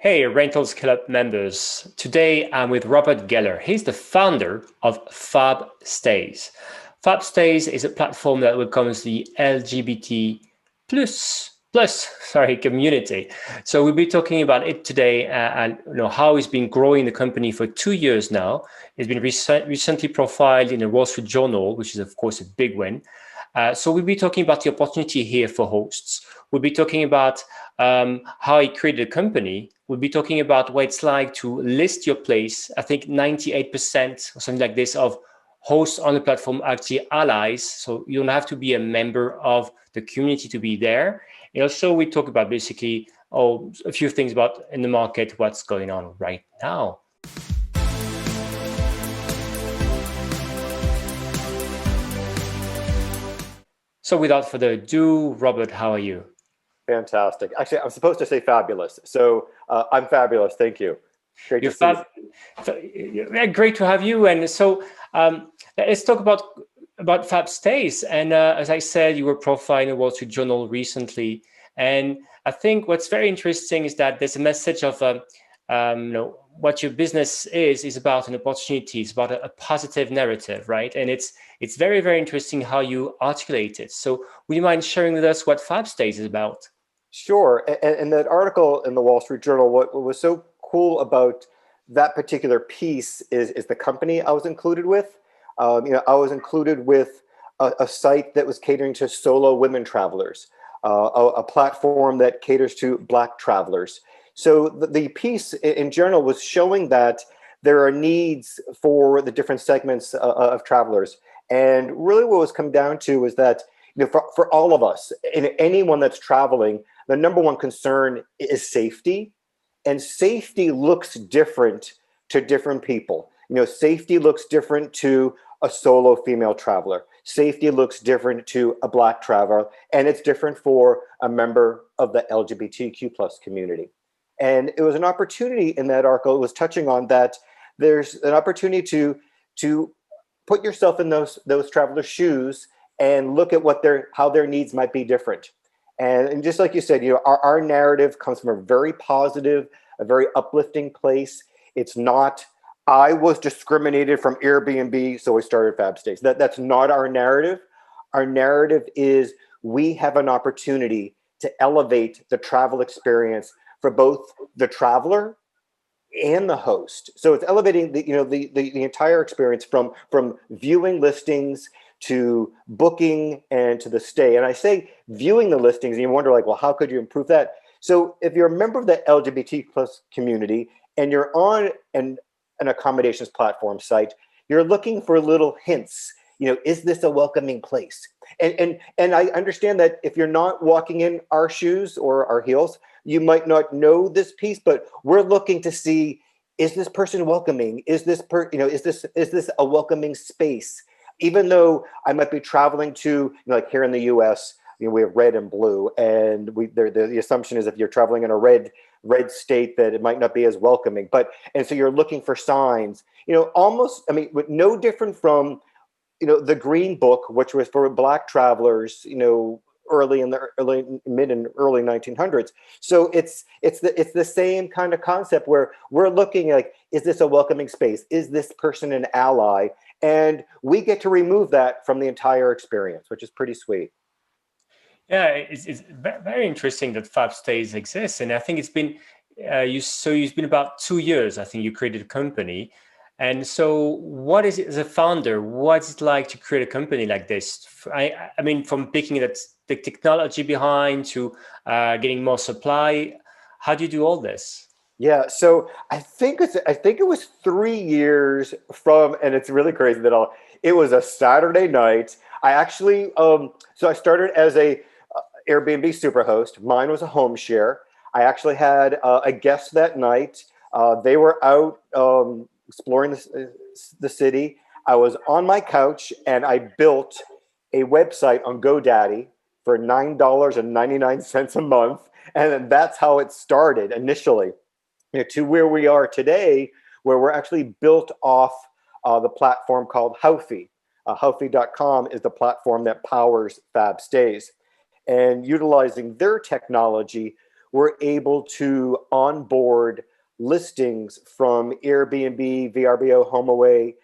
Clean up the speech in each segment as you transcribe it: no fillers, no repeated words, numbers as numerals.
Hey, Rentals Club members. Today I'm with Robert Geller. He's the founder of Fabstayz. Fabstayz is a platform that welcomes the LGBT plus community. So we'll be talking about it today and how he's been growing the company for 2 years now. He's been recently profiled in the Wall Street Journal, which is of course a big win. So we'll be talking about the opportunity here for hosts. We'll be talking about how he created a company. We'll be talking about what it's like to list your place. I think 98% or something like this of hosts on the platform are actually allies. So you don't have to be a member of the community to be there. And also we talk about basically a few things about in the market, what's going on right now. So without further ado, Robert, how are you? Fantastic. Actually, I'm supposed to say fabulous. So I'm fabulous. Thank you. Great You're to see yeah, great to have you. And so let's talk about Fabstayz. And as I said, you were profiled in the Wall Street Journal recently. And I think what's very interesting is that there's a message of what your business is about an opportunity. It's about a positive narrative, right? And it's very, very interesting how you articulate it. So would you mind sharing with us what Fabstayz is about? Sure. And that article in the Wall Street Journal, what was so cool about that particular piece is the company I was included with. I was included with a site that was catering to solo women travelers, a platform that caters to Black travelers. So the piece in general was showing that there are needs for the different segments of travelers. And really what was come down to is that for all of us and anyone that's traveling, the number one concern is safety. And safety looks different to different people. Safety looks different to a solo female traveler. Safety looks different to a Black traveler, and it's different for a member of the LGBTQ plus community. And it was an opportunity in that article, it was touching on that there's an opportunity to put yourself in those travelers' shoes and look at how their needs might be different. And just like you said, our narrative comes from a very positive, a very uplifting place. It's not, I was discriminated from Airbnb, so I started Fabstayz. That's not our narrative. Our narrative is we have an opportunity to elevate the travel experience for both the traveler and the host. So it's elevating the entire experience from viewing listings to booking and to the stay. And I say viewing the listings, and you wonder well, how could you improve that? So if you're a member of the LGBT plus community and you're on an accommodations platform site, you're looking for little hints. Is this a welcoming place? And I understand that if you're not walking in our shoes or our heels, you might not know this piece, but we're looking to see, is this person welcoming? Is this is this a welcoming space? Even though I might be traveling to, like here in the US, we have red and blue, and the assumption is if you're traveling in a red state that it might not be as welcoming. And so you're looking for signs, no different from, the Green Book, which was for Black travelers, early in the mid and early 1900s. So it's the same kind of concept where we're looking is this a welcoming space? Is this person an ally? And we get to remove that from the entire experience, which is pretty sweet. Yeah, it's very interesting that Fabstayz exists, and I think it's been it's been about 2 years. I think you created a company, and so what is it as a founder? What's it like to create a company like this? I mean, from picking the technology behind to getting more supply. How do you do all this? Yeah, so I think it was 3 years from, and it's really crazy that it was a Saturday night. I actually so I started as a Airbnb superhost. Mine was a home share. I actually had a guest that night. They were out exploring the city. I was on my couch and I built a website on GoDaddy for $9.99 a month, and that's how it started initially. To where we are today, where we're actually built off the platform called Houfy. Houfy.com is the platform that powers Fabstayz. And utilizing their technology, we're able to onboard listings from Airbnb, VRBO, HomeAway,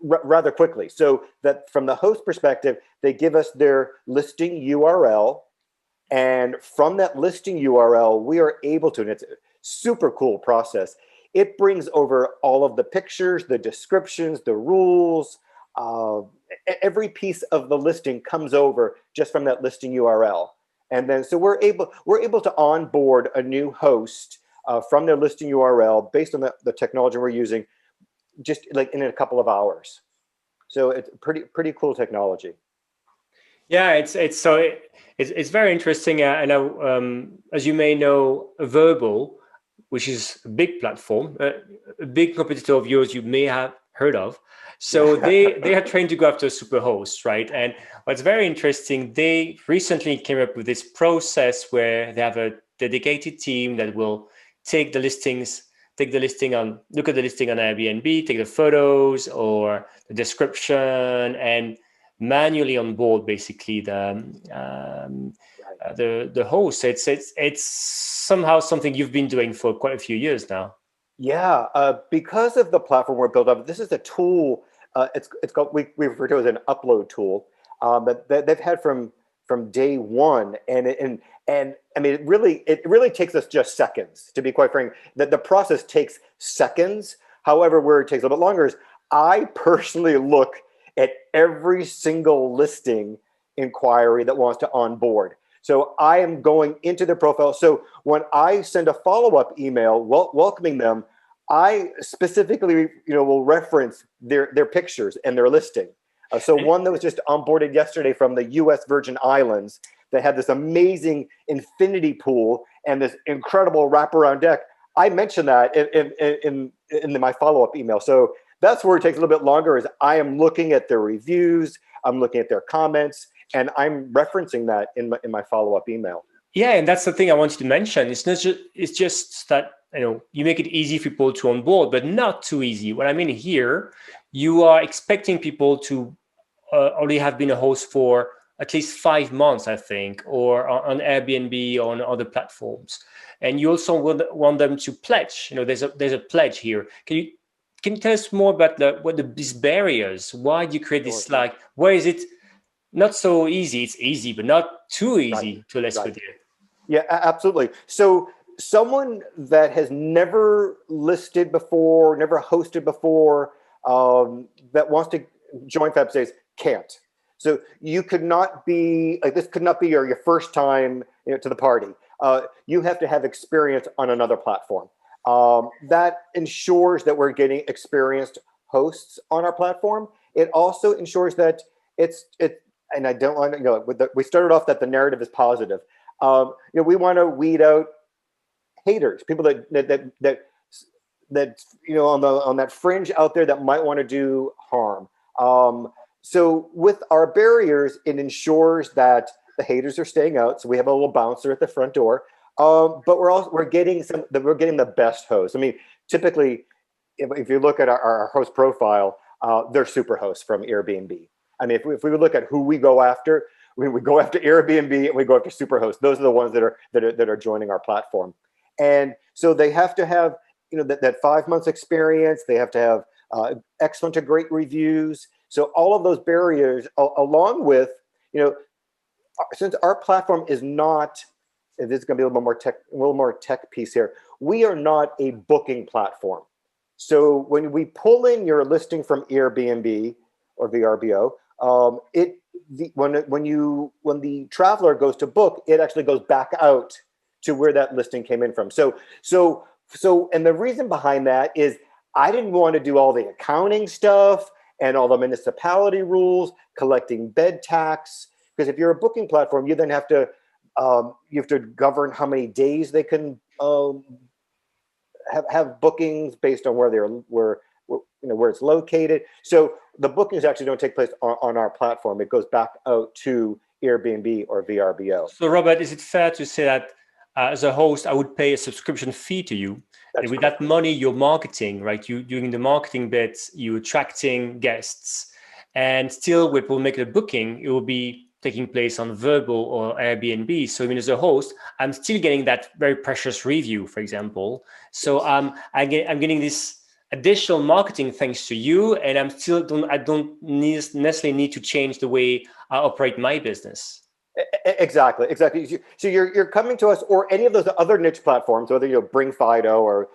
rather quickly. So that from the host perspective, they give us their listing URL. And from that listing URL, we are able to, and it's a super cool process. It brings over all of the pictures, the descriptions, the rules. Every piece of the listing comes over just from that listing URL. And then so we're able to onboard a new host from their listing URL based on the technology we're using, just like in a couple of hours. So it's pretty cool technology. Yeah, it's very interesting. And as you may know, Vrbo, which is a big platform, a big competitor of yours, you may have heard of. So they are trying to go after superhosts, right? And what's very interesting, they recently came up with this process where they have a dedicated team that will take the listings, look at the listing on Airbnb, take the photos or the description, and manually onboard basically the host. It's somehow something you've been doing for quite a few years now. Yeah, because of the platform we're built up, this is a tool. It's called, we refer to it as an upload tool that they've had from day one, and I mean it really takes us just seconds, to be quite frank. That the process takes seconds. However, where it takes a little bit longer is I personally look at every single listing inquiry that wants to onboard. So I am going into their profile. So when I send a follow-up email welcoming them, I specifically, will reference their pictures and their listing. So one that was just onboarded yesterday from the U.S. Virgin Islands that had this amazing infinity pool and this incredible wraparound deck. I mentioned that in my follow-up email. So that's where it takes a little bit longer. Is I am looking at their reviews, I'm looking at their comments, and I'm referencing that in my follow-up email. Yeah, and that's the thing I wanted to mention. It's just that you make it easy for people to onboard, but not too easy. What I mean here, you are expecting people to already have been a host for at least 5 months, I think, or on Airbnb or on other platforms, and you also want them to pledge. There's a pledge here. Can you tell us more about these barriers? Why do you create this? Like, why is it not so easy? It's easy, but not too easy to list with you. Yeah, absolutely. So someone that has never listed before, never hosted before, that wants to join Fabstayz can't. So you could not be like, this could not be your first time to the party. You have to have experience on another platform. That ensures that we're getting experienced hosts on our platform. It also ensures that and I don't want to, we started off that the narrative is positive. We want to weed out haters, people that on that fringe out there that might want to do harm. So with our barriers, it ensures that the haters are staying out. So we have a little bouncer at the front door. But we're getting the best hosts. I mean, typically, if you look at our host profile, they're super hosts from Airbnb. I mean, if we would look at who we go after, we go after Airbnb and we go after superhosts. Those are the ones that are joining our platform. And so they have to have that 5 months experience. They have to have excellent to great reviews. So all of those barriers, along with since our platform is not, this is going to be a little more tech piece here. We are not a booking platform. So when we pull in your listing from Airbnb or VRBO, when the traveler goes to book, it actually goes back out to where that listing came in from. So and the reason behind that is I didn't want to do all the accounting stuff and all the municipality rules, collecting bed tax, because if you're a booking platform, you then have to govern how many days they can have bookings based on where it's located. So the bookings actually don't take place on our platform. It goes back out to Airbnb or VRBO. So Robert, is it fair to say that as a host, I would pay a subscription fee to you? And with that money, you're marketing, right? You doing the marketing bits, you're attracting guests, and still, when people make a booking, it will be taking place on Vrbo or Airbnb. So even as a host, I'm still getting that very precious review, for example. So I'm getting this additional marketing thanks to you, and I don't necessarily need to change the way I operate my business. Exactly. So you're coming to us, or any of those other niche platforms, whether you Bring Fido or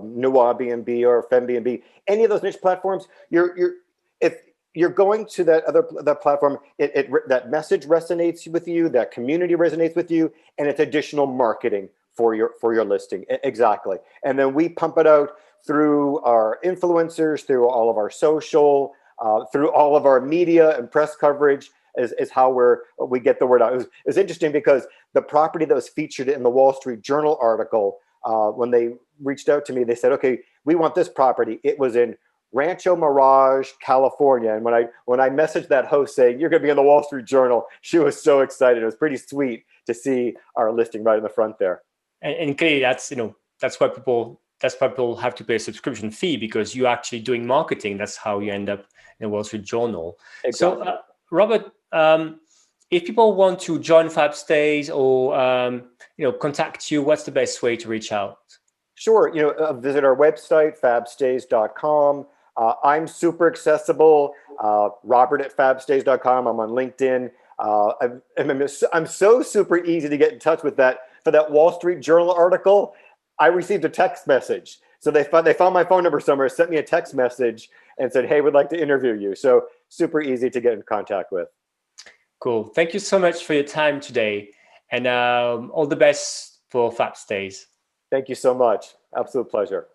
New Airbnb or Fembnb, any of those niche platforms. If you're going to that platform, that message resonates with you, that community resonates with you, and it's additional marketing for your listing. Exactly. And then we pump it out through our influencers, through all of our social, through all of our media and press coverage. Is how we get the word out. It was interesting because the property that was featured in the Wall Street Journal article, when they reached out to me, they said, "Okay, we want this property." It was in Rancho Mirage, California. And when I messaged that host saying, "You're going to be in the Wall Street Journal," she was so excited. It was pretty sweet to see our listing right in the front there. And clearly, that's why people have to pay a subscription fee, because you're actually doing marketing. That's how you end up in the Wall Street Journal. Exactly. So, Robert, if people want to join Fabstayz or contact you, what's the best way to reach out? Sure. Visit our website, fabstayz.com. I'm super accessible. Robert@fabstayz.com. I'm on LinkedIn. I'm so super easy to get in touch with that. For that Wall Street Journal article, I received a text message. So they found my phone number somewhere, sent me a text message, and said, "Hey, we'd like to interview you." So super easy to get in contact with. Cool. Thank you so much for your time today, and all the best for Fabstayz. Thank you so much. Absolute pleasure.